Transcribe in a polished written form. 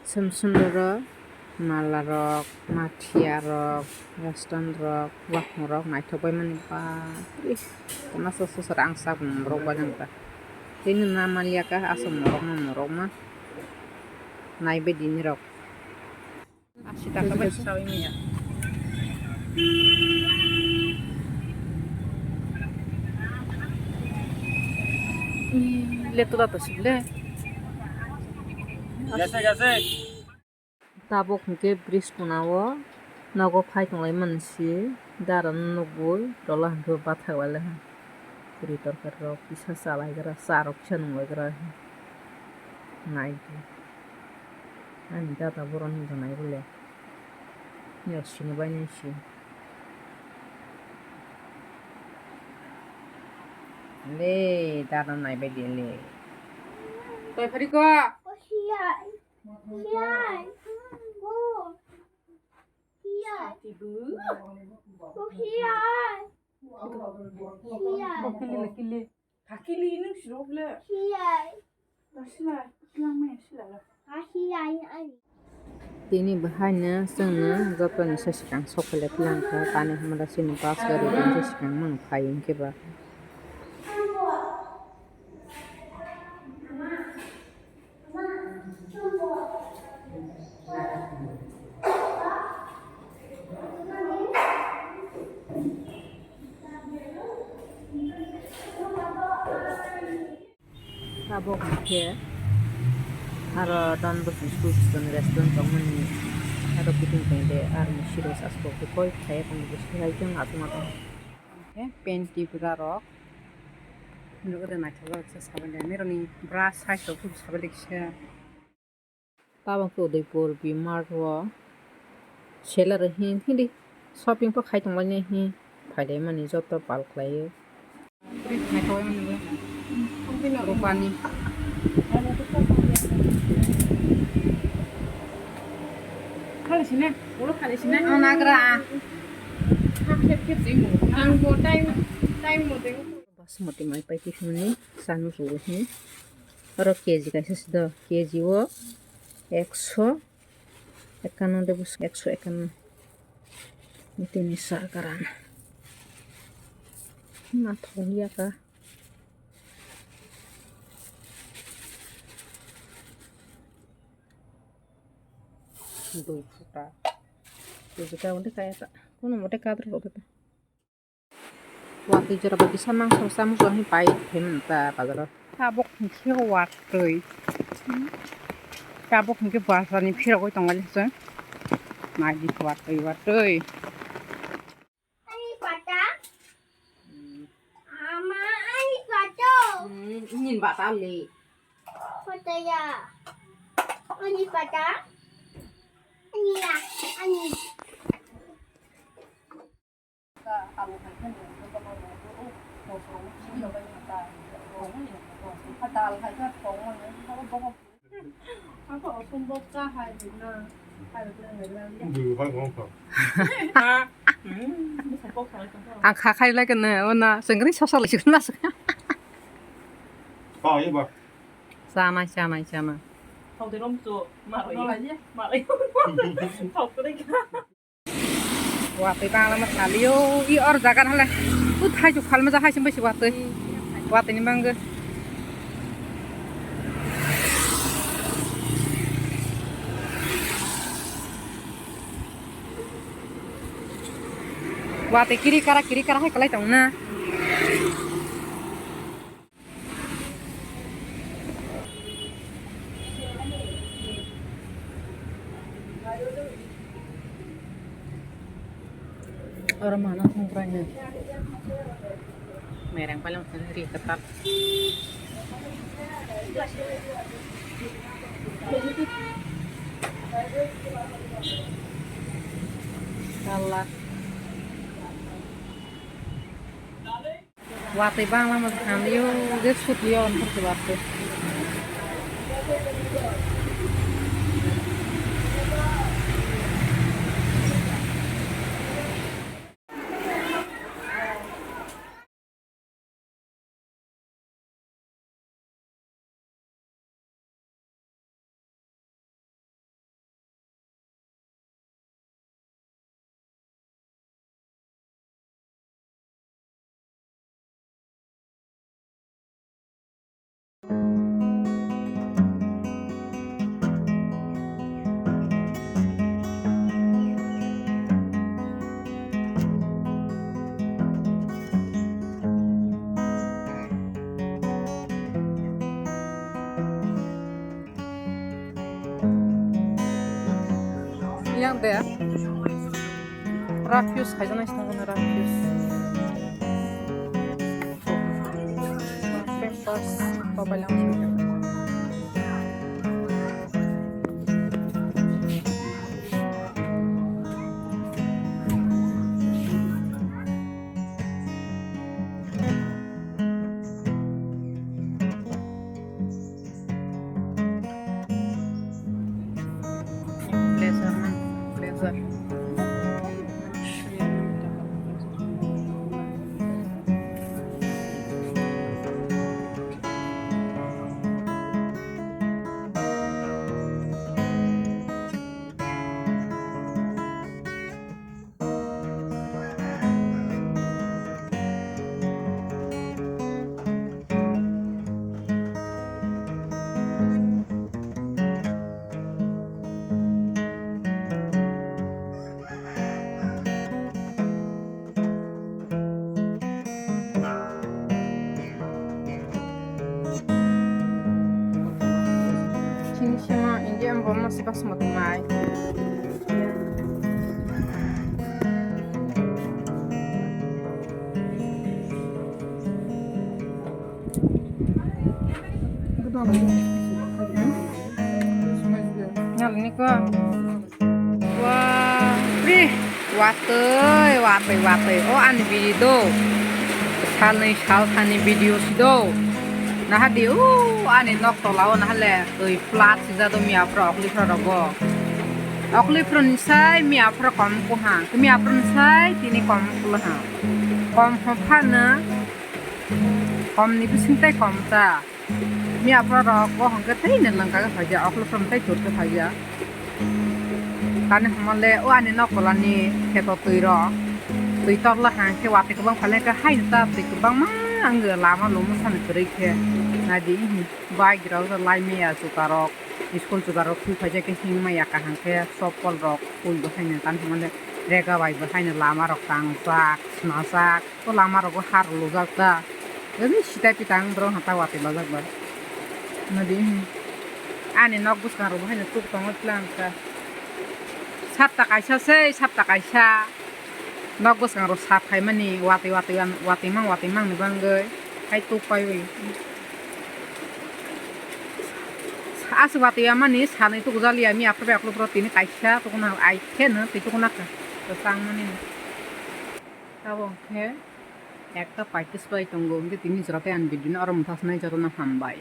Sumsum rok, mala rok, mathia rok, western rok, wak morok naithokbai mani ba masa susur ang sak morok ba jangta. Tini na maliaka asa morok ma naibe di nirok. Asita ka ba sawi miya. Leto da to sible. Gase. Tabok hingke bridge punao nogo phai tonglai mansi daran nukbui rola hingke bathak wale ha puri torkar rok pisa salaigra sarok pisa nunglaigra naidi ani data boron hinta nai bole ni sini baini si le daran nai bai le toi phari ko Tini bahanya sengna jotoni sasikang sokole plangka tani hamada sini bas gari dan sasikang mang phayin keba tabok hingke aro dan Bwsuk restaurant tongmani aro biting pende ar siro sasko koi khaya tong Bwsuk hai jeng atuma tong penti pura rok nugo na thalo sa sabale meroni brush hai so pu sabale kisa tabok ko Udaipur Bimart ro seller hin hindi shopping po khai tong lani hi phaile mani joto pal khlaio mai toy mani rupani Kalisine, ulo kalisine. Nagra. Ang bo time mo ding. Basmati mai pai tifuni sanu suhu ni. Aro keji kaisa sida keji wo 151 debus 151. Ini nisa karan. Na tholiya ka. Doi futa. Jika udah kayak tak, kono mau dekat terus kita. Waktu jara bagi samang sama suami pahit henta pada tabok mungkin watwi. Tabok mungkin bahasa ni pira kau tanggal sen. Magi watwi. Ani pata? Ama ani pata? Ingin batal le. Pata ya. Ani pata? Ani ya. Ani. Ang kakay lagi na ona sengri sosal signa. Bao nhiêu bạc? Sama. Không thì không chụp mà lấy học cái đấy Watwi bang lama salio I or jagan hale ut hai ju khalma ja hai sim besi watwi ni bang watwi kiri kara hai kalai tong na orang mana ngurangnya mereng paling sendiri ketat salat watwi bang lama salio dia sut lion perjuangan yang deh. Rafius kayak nasi tanggung rafius. Pepas papalang sih. Blazer. Sini sama ini ambon masih pas mati mai. Nyal ini kok. Wah, nih, watoi. Oh, ani video. Sal video sido. Nah hadi ani nok tolaw nah le flat sisa do mi apro okli pro rogo okli pro nisai mi apro kom ko ha mi apro nisai tini kom ko ha kom ha na kom ni bisintai kom ta mi apro rogo hang ka tai nan lang ka haja okli pro tai tur ka haja kan hamale ani nok kolani keto tuiro tor la hang ke wate ko bang phale ka hai ta ti ko bang ma angge lama lumu san kerike nadi bai grau da lai me ya sukarok school sukarok tu phaje ke sing ma ya ka hangke sopol rok pul do haine tan mane rega bai ba haine lama rok tang sak snasak to lama rok har lu jak da gani sita pitang bro hata wate ba jak ba nadi ani nok bus kan ro haine tu tongot lang ka sapta kaisa nok bus kan ro sap khai mani wati mang ni bang ge hai tu pai wi as wati mani sani tu guzali ami apre aklo protein kaisa tu kuna ai khen ti tu kuna ka to sang mani tabo he একটা পাইতেস পাই তঙ্গ কিন্তু তিনি জরাতে আনবি দিন আর মুথাস নাই জরনা হামবাই